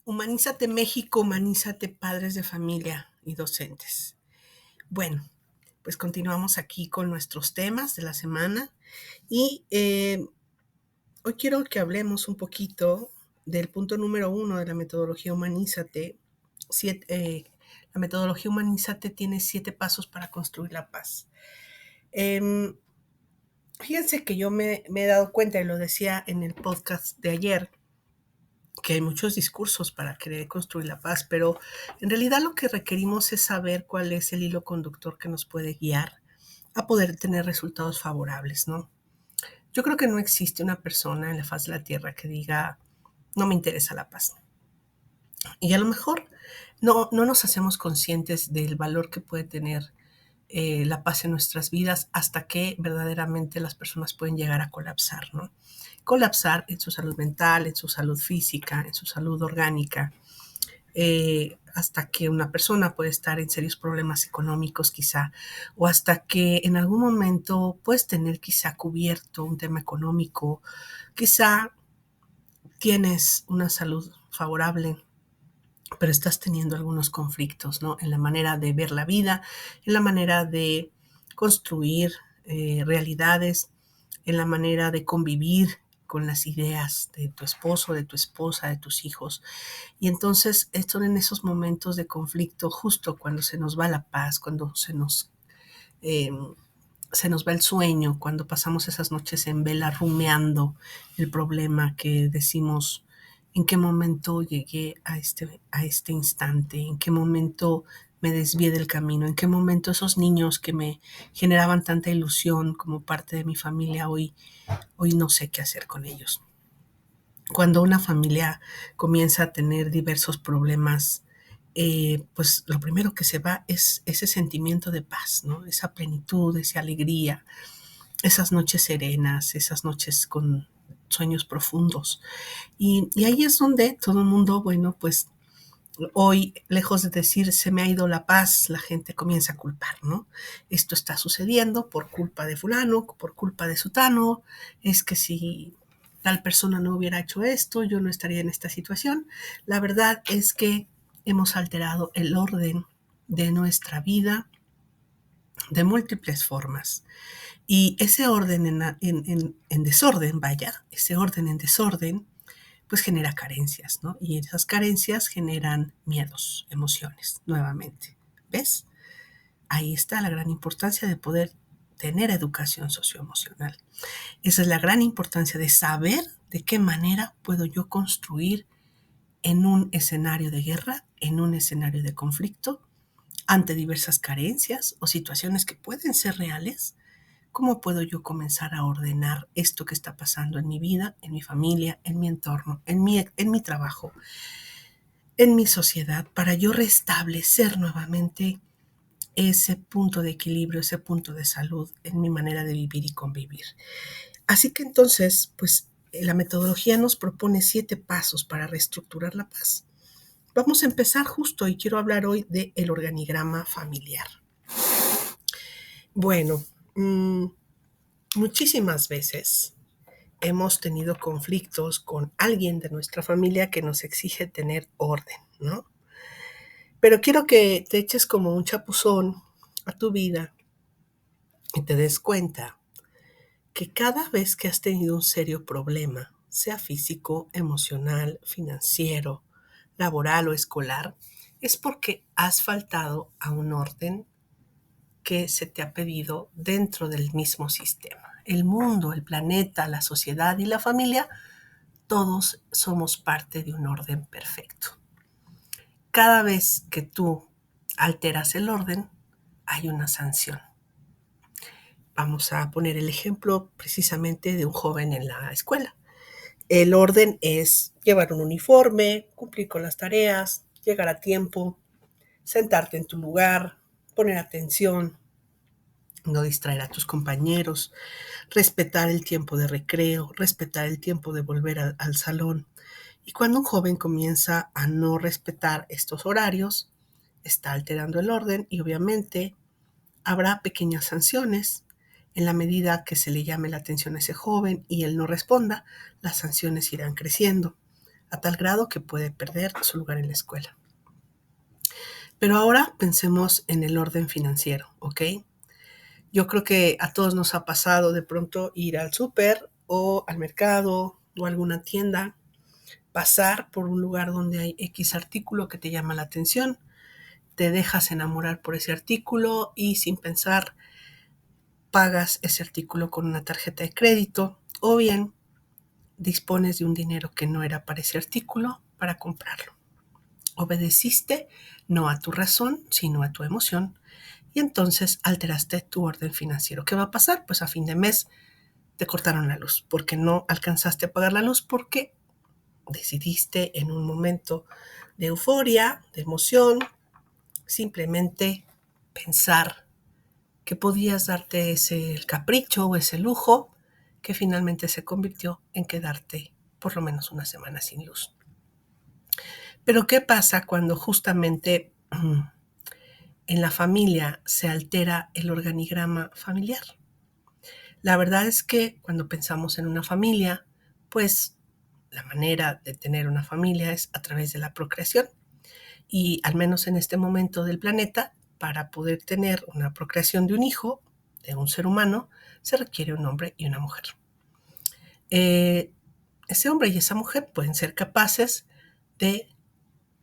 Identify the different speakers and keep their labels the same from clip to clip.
Speaker 1: Humanízate México, humanízate padres de familia y docentes. Bueno, pues continuamos aquí con nuestros temas de la semana y hoy quiero que hablemos un poquito del punto número 1 de la metodología Humanízate. La metodología Humanízate tiene 7 pasos para construir la paz. Em, Fíjense que yo me he dado cuenta, y lo decía en el podcast de ayer, que hay muchos discursos para querer construir la paz, pero en realidad lo que requerimos es saber cuál es el hilo conductor que nos puede guiar a poder tener resultados favorables, ¿no? Yo creo que no existe una persona en la faz de la Tierra que diga, no me interesa la paz. Y a lo mejor no nos hacemos conscientes del valor que puede tener la paz en nuestras vidas hasta que verdaderamente las personas pueden llegar a colapsar, ¿no? Colapsar en su salud mental, en su salud física, en su salud orgánica, hasta que una persona puede estar en serios problemas económicos quizá, o hasta que en algún momento puedes tener quizá cubierto un tema económico, quizá tienes una salud favorable, pero estás teniendo algunos conflictos, ¿no? En la manera de ver la vida, en la manera de construir realidades, en la manera de convivir con las ideas de tu esposo, de tu esposa, de tus hijos. Y entonces son en esos momentos de conflicto, justo cuando se nos va la paz, cuando eh, se nos va el sueño, cuando pasamos esas noches en vela rumeando el problema, que decimos, ¿en qué momento llegué a este instante? ¿En qué momento me desvié del camino? ¿En qué momento esos niños que me generaban tanta ilusión como parte de mi familia hoy no sé qué hacer con ellos? Cuando una familia comienza a tener diversos problemas, pues lo primero que se va es ese sentimiento de paz, ¿no? Esa plenitud, esa alegría, esas noches serenas, esas noches con sueños profundos. Y ahí es donde todo el mundo, bueno, pues hoy, lejos de decir se me ha ido la paz, la gente comienza a culpar, ¿no? Esto está sucediendo por culpa de fulano, por culpa de sutano, es que si tal persona no hubiera hecho esto, yo no estaría en esta situación. La verdad es que hemos alterado el orden de nuestra vida de múltiples formas. Y ese orden en desorden, vaya, ese orden en desorden, pues genera carencias, ¿no? Y esas carencias generan miedos, emociones, nuevamente. ¿Ves? Ahí está la gran importancia de poder tener educación socioemocional. Esa es la gran importancia de saber de qué manera puedo yo construir en un escenario de guerra, en un escenario de conflicto, ante diversas carencias o situaciones que pueden ser reales. ¿Cómo puedo yo comenzar a ordenar esto que está pasando en mi vida, en mi familia, en mi entorno, en mi trabajo, en mi sociedad, para yo restablecer nuevamente ese punto de equilibrio, ese punto de salud en mi manera de vivir y convivir? Así que entonces, pues la metodología nos propone 7 pasos para reestructurar la paz. Vamos a empezar justo y quiero hablar hoy del organigrama familiar. Bueno, muchísimas veces hemos tenido conflictos con alguien de nuestra familia que nos exige tener orden, ¿no? Pero quiero que te eches como un chapuzón a tu vida y te des cuenta que cada vez que has tenido un serio problema, sea físico, emocional, financiero, laboral o escolar, es porque has faltado a un orden que se te ha pedido dentro del mismo sistema. El mundo, el planeta, la sociedad y la familia, todos somos parte de un orden perfecto. Cada vez que tú alteras el orden, hay una sanción. Vamos a poner el ejemplo precisamente de un joven en la escuela. El orden es llevar un uniforme, cumplir con las tareas, llegar a tiempo, sentarte en tu lugar, poner atención, no distraer a tus compañeros, respetar el tiempo de recreo, respetar el tiempo de volver al salón. Y cuando un joven comienza a no respetar estos horarios, está alterando el orden y obviamente habrá pequeñas sanciones. En la medida que se le llame la atención a ese joven y él no responda, las sanciones irán creciendo a tal grado que puede perder su lugar en la escuela. Pero ahora pensemos en el orden financiero, ¿ok? Yo creo que a todos nos ha pasado de pronto ir al súper o al mercado o a alguna tienda, pasar por un lugar donde hay X artículo que te llama la atención, te dejas enamorar por ese artículo y sin pensar pagas ese artículo con una tarjeta de crédito o bien dispones de un dinero que no era para ese artículo para comprarlo. Obedeciste no a tu razón, sino a tu emoción y entonces alteraste tu orden financiero. ¿Qué va a pasar? Pues a fin de mes te cortaron la luz porque no alcanzaste a pagar la luz porque decidiste en un momento de euforia, de emoción, simplemente pensar que podías darte ese capricho o ese lujo que finalmente se convirtió en quedarte por lo menos una semana sin luz. Pero ¿qué pasa cuando justamente en la familia se altera el organigrama familiar? La verdad es que cuando pensamos en una familia, pues la manera de tener una familia es a través de la procreación. Y al menos en este momento del planeta, para poder tener una procreación de un hijo, de un ser humano, se requiere un hombre y una mujer. Ese hombre y esa mujer pueden ser capaces de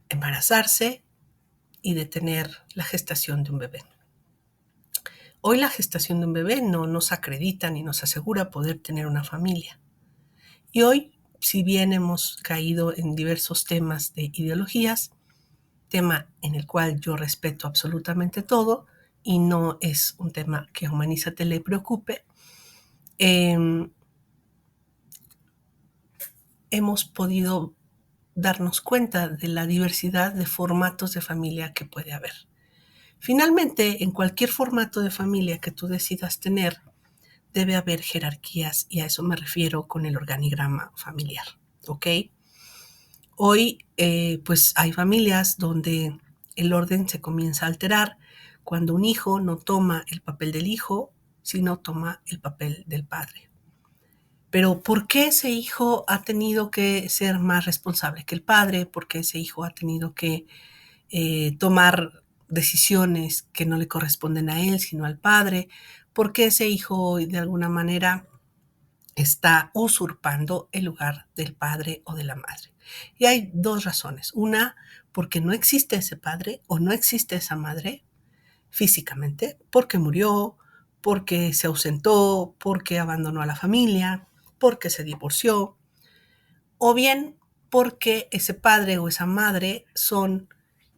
Speaker 1: embarazarse y de tener la gestación de un bebé. Hoy la gestación de un bebé no nos acredita ni nos asegura poder tener una familia. Y hoy, si bien hemos caído en diversos temas de ideologías, tema en el cual yo respeto absolutamente todo y no es un tema que a Humanízate le preocupe, hemos podido darnos cuenta de la diversidad de formatos de familia que puede haber. Finalmente, en cualquier formato de familia que tú decidas tener, debe haber jerarquías y a eso me refiero con el organigrama familiar, ¿ok? Hoy, pues hay familias donde el orden se comienza a alterar cuando un hijo no toma el papel del hijo, sino toma el papel del padre. Pero ¿por qué ese hijo ha tenido que ser más responsable que el padre? ¿Por qué ese hijo ha tenido que tomar decisiones que no le corresponden a él, sino al padre? ¿Por qué ese hijo de alguna manera está usurpando el lugar del padre o de la madre? Y hay dos razones. Una, porque no existe ese padre o no existe esa madre físicamente, porque murió, porque se ausentó, porque abandonó a la familia, porque se divorció, o bien porque ese padre o esa madre son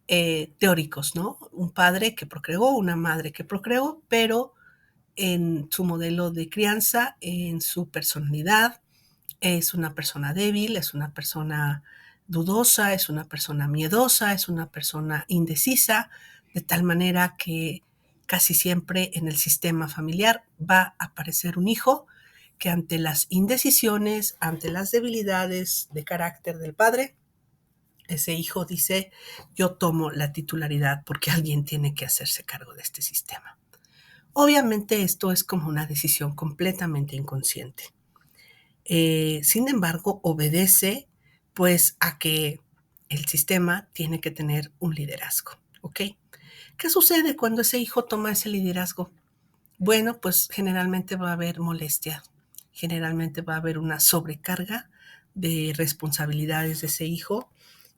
Speaker 1: teóricos, ¿no? Un padre que procreó, una madre que procreó, pero en su modelo de crianza, en su personalidad, es una persona débil, es una persona dudosa, es una persona miedosa, es una persona indecisa, de tal manera que casi siempre en el sistema familiar va a aparecer un hijo que ante las indecisiones, ante las debilidades de carácter del padre, ese hijo dice, yo tomo la titularidad porque alguien tiene que hacerse cargo de este sistema. Obviamente esto es como una decisión completamente inconsciente. Sin embargo, obedece pues a que el sistema tiene que tener un liderazgo, ¿ok? ¿Qué sucede cuando ese hijo toma ese liderazgo? Bueno, pues generalmente va a haber molestia, generalmente va a haber una sobrecarga de responsabilidades de ese hijo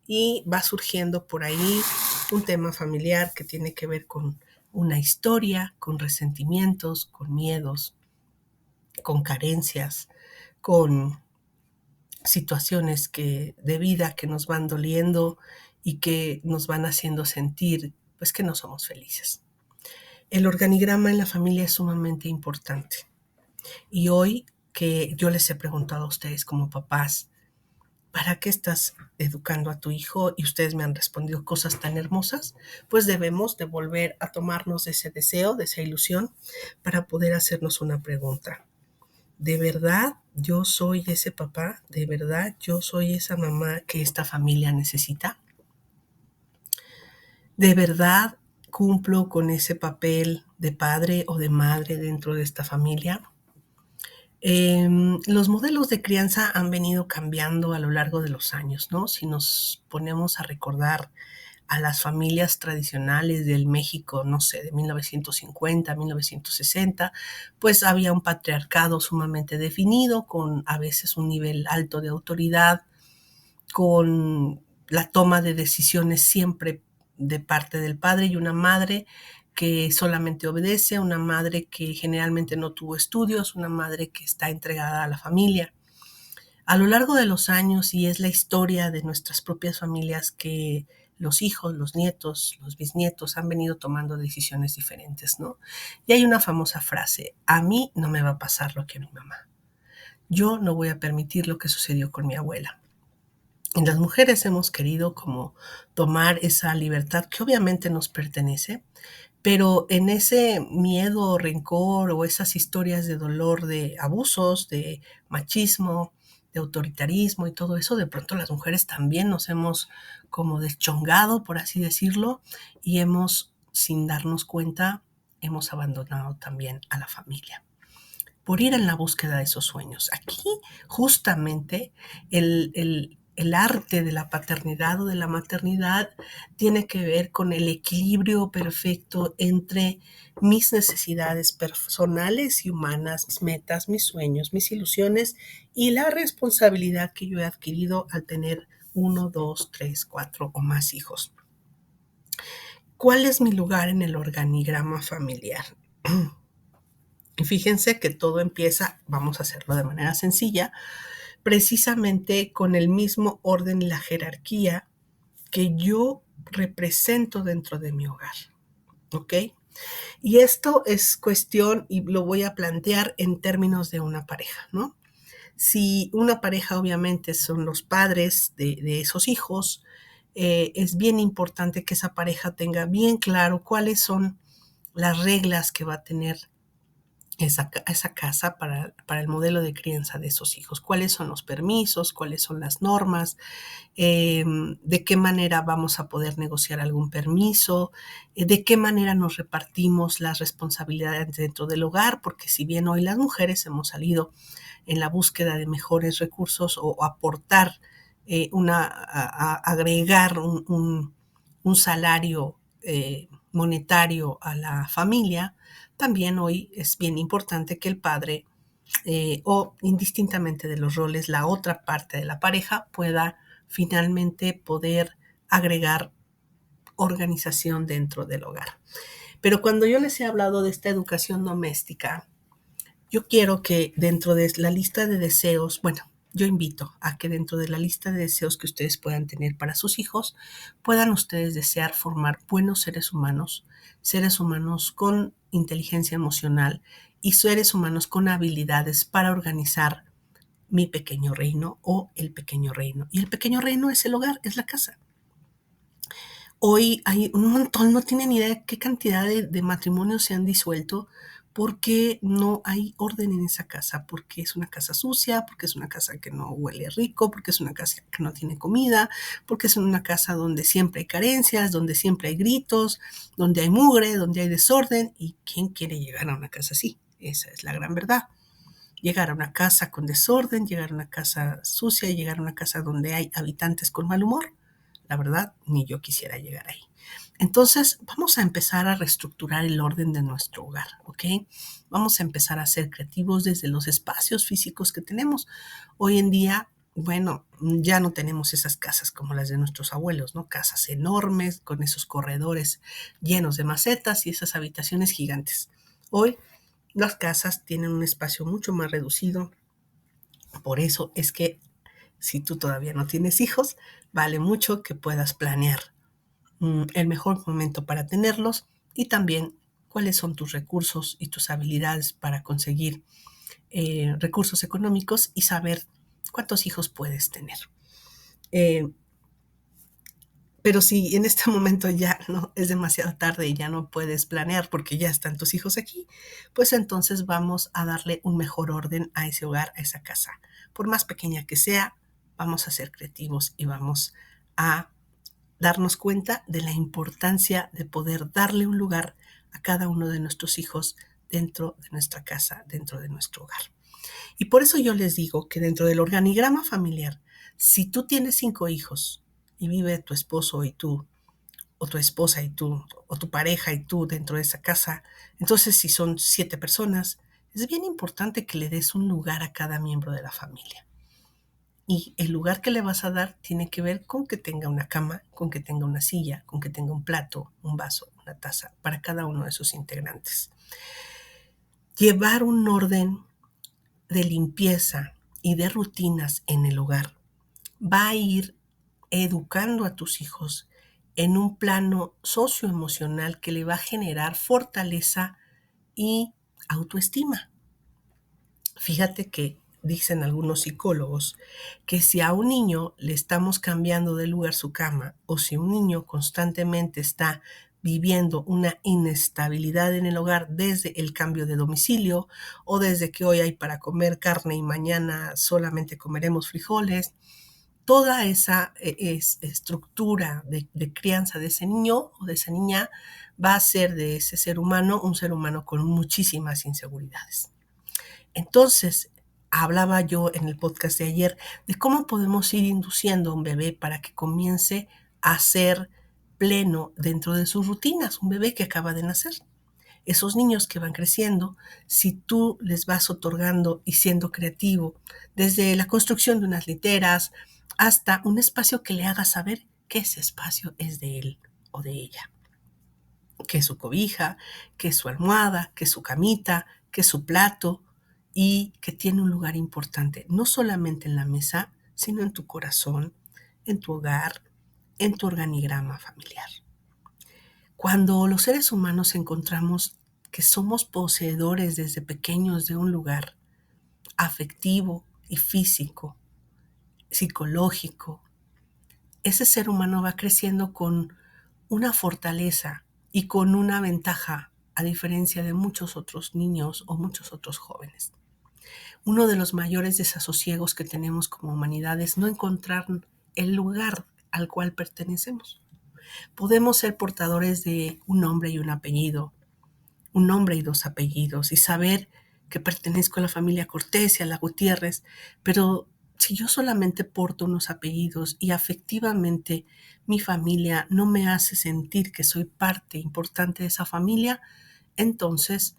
Speaker 1: y va surgiendo por ahí un tema familiar que tiene que ver con una historia, con resentimientos, con miedos, con carencias, con situaciones de vida que nos van doliendo y que nos van haciendo sentir pues que no somos felices. El organigrama en la familia es sumamente importante. Y hoy que yo les he preguntado a ustedes como papás, ¿para qué estás educando a tu hijo? Y ustedes me han respondido cosas tan hermosas, pues debemos de volver a tomarnos de ese deseo, de esa ilusión, para poder hacernos una pregunta. ¿De verdad yo soy ese papá? ¿De verdad yo soy esa mamá que esta familia necesita? ¿De verdad cumplo con ese papel de padre o de madre dentro de esta familia? Los modelos de crianza han venido cambiando a lo largo de los años, ¿no? Si nos ponemos a recordar a las familias tradicionales del México, no sé, de 1950, 1960, pues había un patriarcado sumamente definido, con a veces un nivel alto de autoridad, con la toma de decisiones siempre de parte del padre y una madre que solamente obedece, una madre que generalmente no tuvo estudios, una madre que está entregada a la familia. A lo largo de los años, y es la historia de nuestras propias familias, que los hijos, los nietos, los bisnietos han venido tomando decisiones diferentes, ¿no? Y hay una famosa frase: a mí no me va a pasar lo que a mi mamá. Yo no voy a permitir lo que sucedió con mi abuela. Y las mujeres hemos querido como tomar esa libertad que obviamente nos pertenece, pero en ese miedo, rencor o esas historias de dolor, de abusos, de machismo, de autoritarismo y todo eso, de pronto las mujeres también nos hemos como deschongado, por así decirlo, y hemos, sin darnos cuenta, hemos abandonado también a la familia por ir en la búsqueda de esos sueños. Aquí justamente el arte de la paternidad o de la maternidad tiene que ver con el equilibrio perfecto entre mis necesidades personales y humanas, mis metas, mis sueños, mis ilusiones y la responsabilidad que yo he adquirido al tener uno, dos, tres, cuatro o más hijos. ¿Cuál es mi lugar en el organigrama familiar? Y fíjense que todo empieza, vamos a hacerlo de manera sencilla, precisamente con el mismo orden y la jerarquía que yo represento dentro de mi hogar. ¿Ok? Y esto es cuestión, y lo voy a plantear en términos de una pareja, ¿no? Si una pareja obviamente son los padres de esos hijos, es bien importante que esa pareja tenga bien claro cuáles son las reglas que va a tener esa casa para el modelo de crianza de esos hijos. ¿Cuáles son los permisos? ¿Cuáles son las normas? ¿De qué manera vamos a poder negociar algún permiso? ¿De qué manera nos repartimos las responsabilidades dentro del hogar? Porque si bien hoy las mujeres hemos salido en la búsqueda de mejores recursos o aportar, agregar un salario monetario a la familia, también hoy es bien importante que el padre, o indistintamente de los roles, la otra parte de la pareja pueda finalmente poder agregar organización dentro del hogar. Pero cuando yo les he hablado de esta educación doméstica, yo quiero que dentro de la lista de deseos, bueno, yo invito a que dentro de la lista de deseos que ustedes puedan tener para sus hijos, puedan ustedes desear formar buenos seres humanos con inteligencia emocional y seres humanos con habilidades para organizar mi pequeño reino o el pequeño reino. Y el pequeño reino es el hogar, es la casa. Hoy hay un montón, no tienen idea qué cantidad de matrimonios se han disuelto porque no hay orden en esa casa, porque es una casa sucia, porque es una casa que no huele rico, porque es una casa que no tiene comida, porque es una casa donde siempre hay carencias, donde siempre hay gritos, donde hay mugre, donde hay desorden. ¿Y quién quiere llegar a una casa así? Esa es la gran verdad. Llegar a una casa con desorden, llegar a una casa sucia, llegar a una casa donde hay habitantes con mal humor, la verdad, ni yo quisiera llegar ahí. Entonces, vamos a empezar a reestructurar el orden de nuestro hogar, ¿ok? Vamos a empezar a ser creativos desde los espacios físicos que tenemos. Hoy en día, bueno, ya no tenemos esas casas como las de nuestros abuelos, ¿no? Casas enormes con esos corredores llenos de macetas y esas habitaciones gigantes. Hoy las casas tienen un espacio mucho más reducido. Por eso es que si tú todavía no tienes hijos, vale mucho que puedas planear el mejor momento para tenerlos y también cuáles son tus recursos y tus habilidades para conseguir recursos económicos y saber cuántos hijos puedes tener. Eh, pero si en este momento ya no es demasiado tarde y ya no puedes planear porque ya están tus hijos aquí, pues entonces vamos a darle un mejor orden a ese hogar, a esa casa. Por más pequeña que sea, vamos a ser creativos y vamos a darnos cuenta de la importancia de poder darle un lugar a cada uno de nuestros hijos dentro de nuestra casa, dentro de nuestro hogar. Y por eso yo les digo que dentro del organigrama familiar, si tú tienes 5 hijos y vive tu esposo y tú, o tu esposa y tú, o tu pareja y tú dentro de esa casa, entonces si son 7 personas, es bien importante que le des un lugar a cada miembro de la familia. Y el lugar que le vas a dar tiene que ver con que tenga una cama, con que tenga una silla, con que tenga un plato, un vaso, una taza para cada uno de sus integrantes. Llevar un orden de limpieza y de rutinas en el hogar va a ir educando a tus hijos en un plano socioemocional que le va a generar fortaleza y autoestima. Fíjate que dicen algunos psicólogos que si a un niño le estamos cambiando de lugar su cama o si un niño constantemente está viviendo una inestabilidad en el hogar desde el cambio de domicilio o desde que hoy hay para comer carne y mañana solamente comeremos frijoles, toda esa estructura de crianza de ese niño o de esa niña va a ser de ese ser humano un ser humano con muchísimas inseguridades. Entonces, hablaba yo en el podcast de ayer de cómo podemos ir induciendo a un bebé para que comience a ser pleno dentro de sus rutinas, un bebé que acaba de nacer. Esos niños que van creciendo, si tú les vas otorgando y siendo creativo, desde la construcción de unas literas hasta un espacio que le haga saber que ese espacio es de él o de ella, que es su cobija, que es su almohada, que es su camita, que es su plato y que tiene un lugar importante, no solamente en la mesa, sino en tu corazón, en tu hogar, en tu organigrama familiar. Cuando los seres humanos encontramos que somos poseedores desde pequeños de un lugar afectivo y físico, psicológico, ese ser humano va creciendo con una fortaleza y con una ventaja a diferencia de muchos otros niños o muchos otros jóvenes. Uno de los mayores desasosiegos que tenemos como humanidad es no encontrar el lugar al cual pertenecemos. Podemos ser portadores de un nombre y un apellido, un nombre y 2 apellidos, y saber que pertenezco a la familia Cortés y a la Gutiérrez, pero si yo solamente porto unos apellidos y afectivamente mi familia no me hace sentir que soy parte importante de esa familia, entonces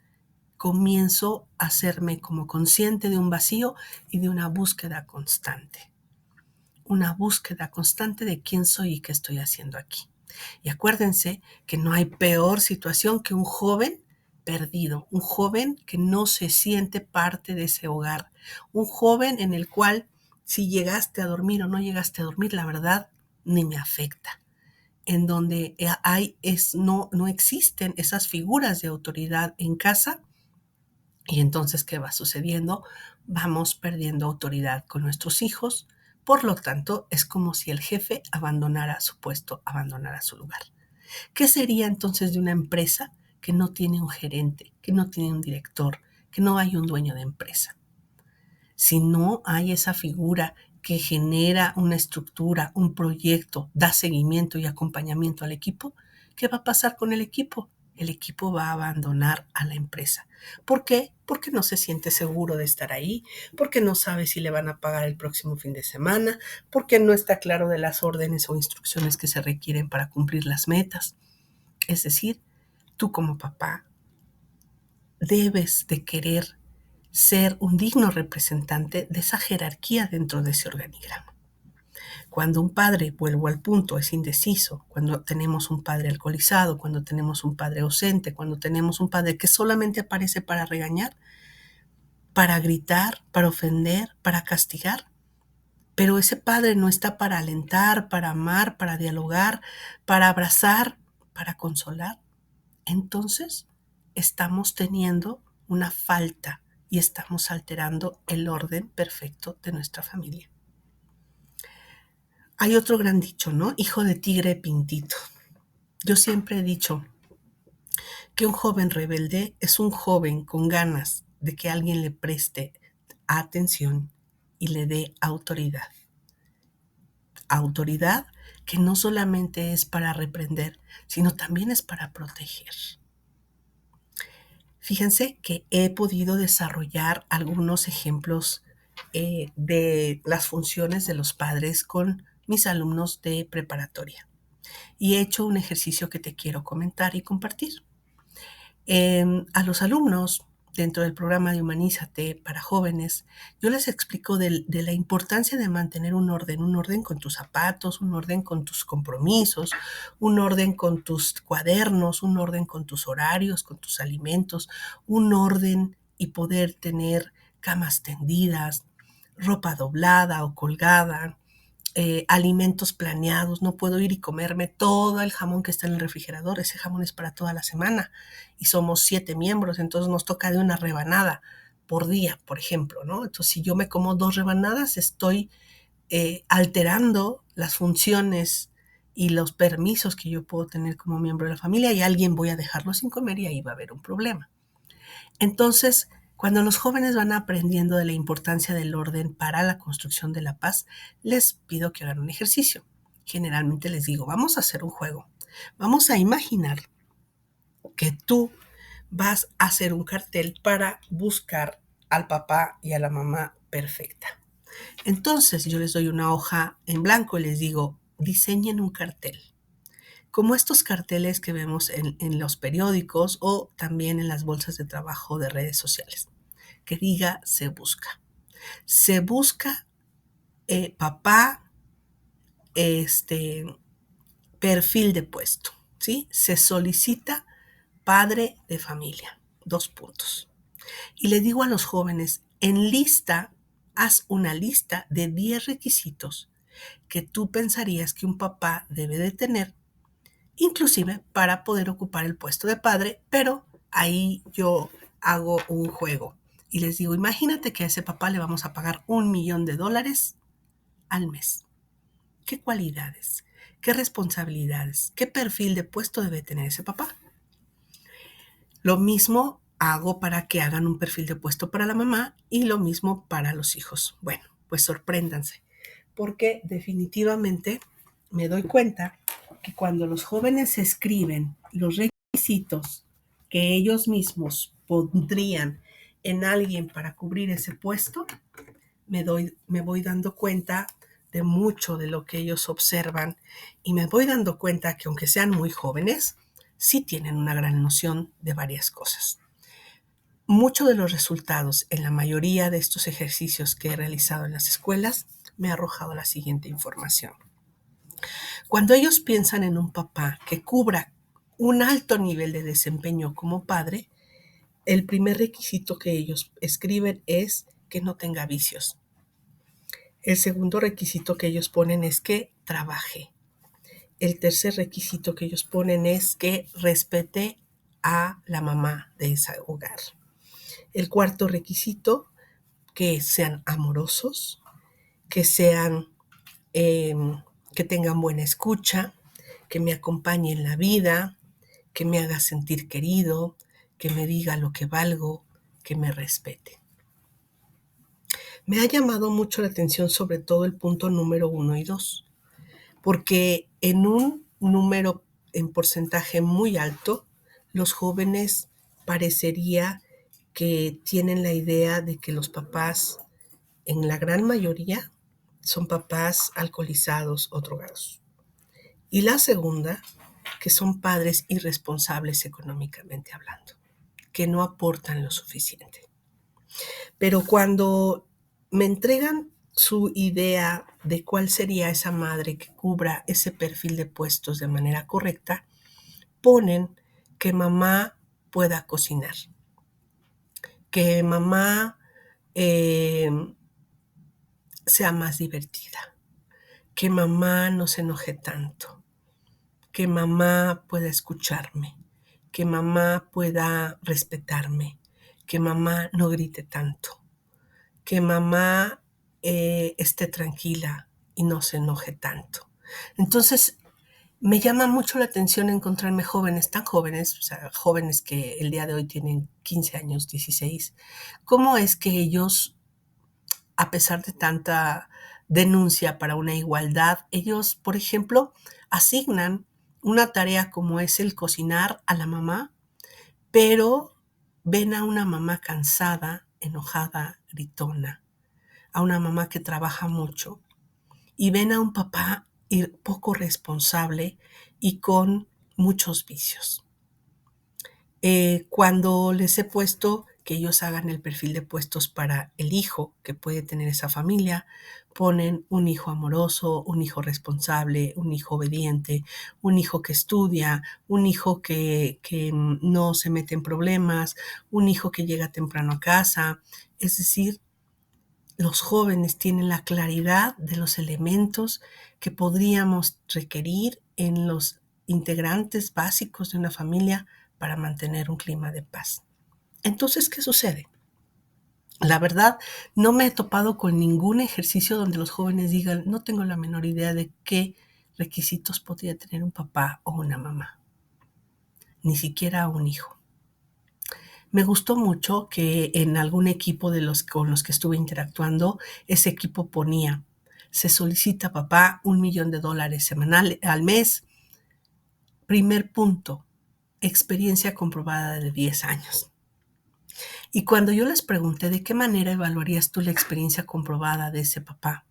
Speaker 1: comienzo a hacerme como consciente de un vacío y de una búsqueda constante. Una búsqueda constante de quién soy y qué estoy haciendo aquí. Y acuérdense que no hay peor situación que un joven perdido, un joven que no se siente parte de ese hogar, un joven en el cual si llegaste a dormir o no llegaste a dormir, la verdad, ni me afecta. En donde no existen esas figuras de autoridad en casa. Y entonces, ¿qué va sucediendo? Vamos perdiendo autoridad con nuestros hijos. Por lo tanto, es como si el jefe abandonara su puesto, abandonara su lugar. ¿Qué sería entonces de una empresa que no tiene un gerente, que no tiene un director, que no hay un dueño de empresa? Si no hay esa figura que genera una estructura, un proyecto, da seguimiento y acompañamiento al equipo, ¿qué va a pasar con el equipo? El equipo va a abandonar a la empresa. ¿Por qué? Porque no se siente seguro de estar ahí, porque no sabe si le van a pagar el próximo fin de semana, porque no está claro de las órdenes o instrucciones que se requieren para cumplir las metas. Es decir, tú como papá debes de querer ser un digno representante de esa jerarquía dentro de ese organigrama. Cuando un padre, vuelvo al punto, es indeciso, cuando tenemos un padre alcoholizado, cuando tenemos un padre ausente, cuando tenemos un padre que solamente aparece para regañar, para gritar, para ofender, para castigar, pero ese padre no está para alentar, para amar, para dialogar, para abrazar, para consolar, entonces estamos teniendo una falta y estamos alterando el orden perfecto de nuestra familia. Hay otro gran dicho, ¿no? Hijo de tigre pintito. Yo siempre he dicho que un joven rebelde es un joven con ganas de que alguien le preste atención y le dé autoridad. Autoridad que no solamente es para reprender, sino también es para proteger. Fíjense que he podido desarrollar algunos ejemplos de las funciones de los padres con mis alumnos de preparatoria. Y he hecho un ejercicio que te quiero comentar y compartir. A los alumnos dentro del programa de Humanízate para jóvenes, yo les explico de la importancia de mantener un orden con tus zapatos, un orden con tus compromisos, un orden con tus cuadernos, un orden con tus horarios, con tus alimentos, un orden y poder tener camas tendidas, ropa doblada o colgada, alimentos planeados. No puedo ir y comerme todo el jamón que está en el refrigerador. Ese jamón es para toda la semana y somos 7 miembros, entonces nos toca de una rebanada por día, por ejemplo, ¿no? Entonces, si yo me como 2 rebanadas, estoy alterando las funciones y los permisos que yo puedo tener como miembro de la familia, y alguien voy a dejarlo sin comer y ahí va a haber un problema. Entonces, cuando los jóvenes van aprendiendo de la importancia del orden para la construcción de la paz, les pido que hagan un ejercicio. Generalmente les digo, vamos a hacer un juego. Vamos a imaginar que tú vas a hacer un cartel para buscar al papá y a la mamá perfecta. Entonces yo les doy una hoja en blanco y les digo, diseñen un cartel, como estos carteles que vemos en los periódicos o también en las bolsas de trabajo de redes sociales, que diga se busca. Se busca papá, perfil de puesto, ¿sí? Se solicita padre de familia, 2 puntos. Y le digo a los jóvenes, en lista, haz una lista de 10 requisitos que tú pensarías que un papá debe de tener, inclusive para poder ocupar el puesto de padre, pero ahí yo hago un juego y les digo, imagínate que a ese papá le vamos a pagar $1,000,000 al mes. ¿Qué cualidades? ¿Qué responsabilidades? ¿Qué perfil de puesto debe tener ese papá? Lo mismo hago para que hagan un perfil de puesto para la mamá y lo mismo para los hijos. Bueno, pues sorpréndanse, porque definitivamente me doy cuenta que cuando los jóvenes escriben los requisitos que ellos mismos pondrían en alguien para cubrir ese puesto, me voy dando cuenta de mucho de lo que ellos observan y me voy dando cuenta que aunque sean muy jóvenes, sí tienen una gran noción de varias cosas. Muchos de los resultados en la mayoría de estos ejercicios que he realizado en las escuelas me ha arrojado la siguiente información. Cuando ellos piensan en un papá que cubra un alto nivel de desempeño como padre, el primer requisito que ellos escriben es que no tenga vicios. El segundo requisito que ellos ponen es que trabaje. El tercer requisito que ellos ponen es que respete a la mamá de ese hogar. El cuarto requisito, que sean amorosos, que sean, que tengan buena escucha, que me acompañe en la vida, que me haga sentir querido, que me diga lo que valgo, que me respete. Me ha llamado mucho la atención sobre todo el punto número 1 y 2, porque en un número en porcentaje muy alto, los jóvenes parecería que tienen la idea de que los papás, en la gran mayoría, son papás alcoholizados o drogados. Y la segunda, que son padres irresponsables económicamente hablando, que no aportan lo suficiente. Pero cuando me entregan su idea de cuál sería esa madre que cubra ese perfil de puestos de manera correcta, ponen que mamá pueda cocinar, que mamá eh, sea más divertida, que mamá no se enoje tanto, que mamá pueda escucharme, que mamá pueda respetarme, que mamá no grite tanto, que mamá esté tranquila y no se enoje tanto. Entonces, me llama mucho la atención encontrarme jóvenes, tan jóvenes, o sea, jóvenes que el día de hoy tienen 15 años, 16. ¿Cómo es que ellos, a pesar de tanta denuncia para una igualdad, ellos, por ejemplo, asignan una tarea como es el cocinar a la mamá, pero ven a una mamá cansada, enojada, gritona, a una mamá que trabaja mucho, y ven a un papá poco responsable y con muchos vicios. Cuando les he puesto que ellos hagan el perfil de puestos para el hijo que puede tener esa familia, ponen un hijo amoroso, un hijo responsable, un hijo obediente, un hijo que estudia, un hijo que no se mete en problemas, un hijo que llega temprano a casa. Es decir, los jóvenes tienen la claridad de los elementos que podríamos requerir en los integrantes básicos de una familia para mantener un clima de paz. Entonces, ¿qué sucede? La verdad, no me he topado con ningún ejercicio donde los jóvenes digan, no tengo la menor idea de qué requisitos podría tener un papá o una mamá, ni siquiera un hijo. Me gustó mucho que en algún equipo con los que estuve interactuando, ese equipo ponía, se solicita papá $1,000,000 semanal al mes. Primer punto, experiencia comprobada de 10 años. Y cuando yo les pregunté de qué manera evaluarías tú la experiencia comprobada de ese papá,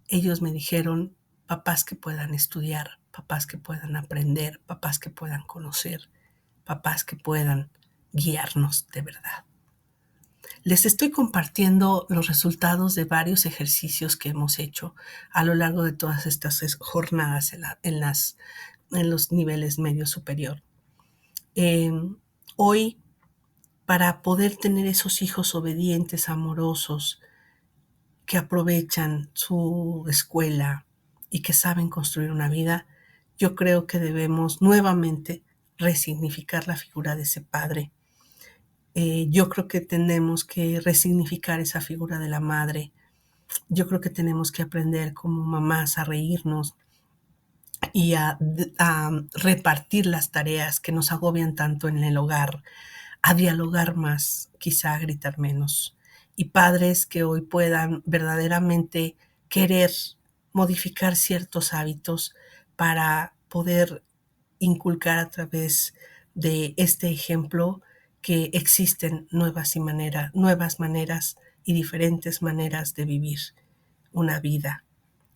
Speaker 1: ellos me dijeron, papás que puedan estudiar, papás que puedan aprender, papás que puedan conocer, papás que puedan guiarnos de verdad. Les estoy compartiendo los resultados de varios ejercicios que hemos hecho a lo largo de todas estas jornadas en los niveles medio superior. Hoy, para poder tener esos hijos obedientes, amorosos, que aprovechan su escuela y que saben construir una vida, yo creo que debemos nuevamente resignificar la figura de ese padre. Yo creo que tenemos que resignificar esa figura de la madre. Yo creo que tenemos que aprender como mamás a reírnos y a repartir las tareas que nos agobian tanto en el hogar, a dialogar más, quizá a gritar menos. Y padres que hoy puedan verdaderamente querer modificar ciertos hábitos para poder inculcar a través de este ejemplo que existen nuevas maneras y diferentes maneras de vivir una vida.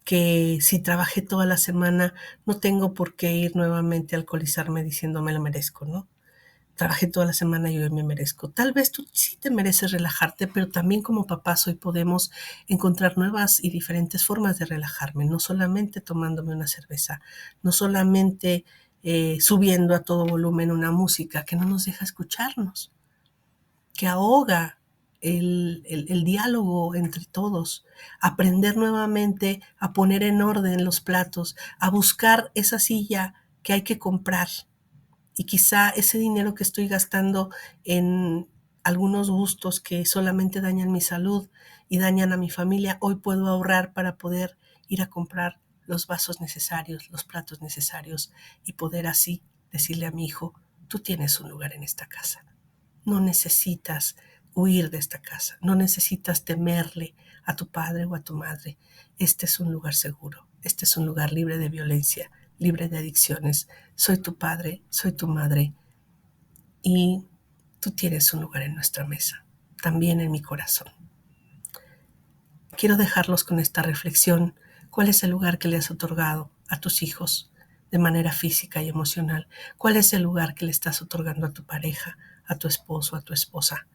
Speaker 1: Que si trabajé toda la semana, no tengo por qué ir nuevamente a alcoholizarme diciendo me lo merezco, ¿no? Trabajé toda la semana y hoy me merezco. Tal vez tú sí te mereces relajarte, pero también como papás hoy podemos encontrar nuevas y diferentes formas de relajarme, no solamente tomándome una cerveza, no solamente subiendo a todo volumen una música que no nos deja escucharnos, que ahoga el diálogo entre todos, aprender nuevamente a poner en orden los platos, a buscar esa silla que hay que comprar y quizá ese dinero que estoy gastando en algunos gustos que solamente dañan mi salud y dañan a mi familia, hoy puedo ahorrar para poder ir a comprar los vasos necesarios, los platos necesarios y poder así decirle a mi hijo, tú tienes un lugar en esta casa. No necesitas huir de esta casa, no necesitas temerle a tu padre o a tu madre. Este es un lugar seguro, este es un lugar libre de violencia, libre de adicciones. Soy tu padre, soy tu madre y tú tienes un lugar en nuestra mesa, también en mi corazón. Quiero dejarlos con esta reflexión. ¿Cuál es el lugar que le has otorgado a tus hijos de manera física y emocional? ¿Cuál es el lugar que le estás otorgando a tu pareja, a tu esposo, a tu esposa?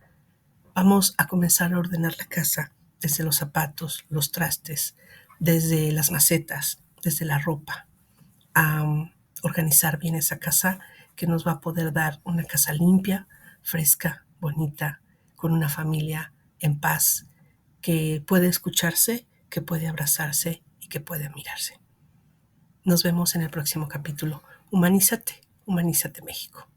Speaker 1: Vamos a comenzar a ordenar la casa desde los zapatos, los trastes, desde las macetas, desde la ropa, a organizar bien esa casa que nos va a poder dar una casa limpia, fresca, bonita, con una familia en paz, que puede escucharse, que puede abrazarse y que puede mirarse. Nos vemos en el próximo capítulo. Humanízate, Humanízate México.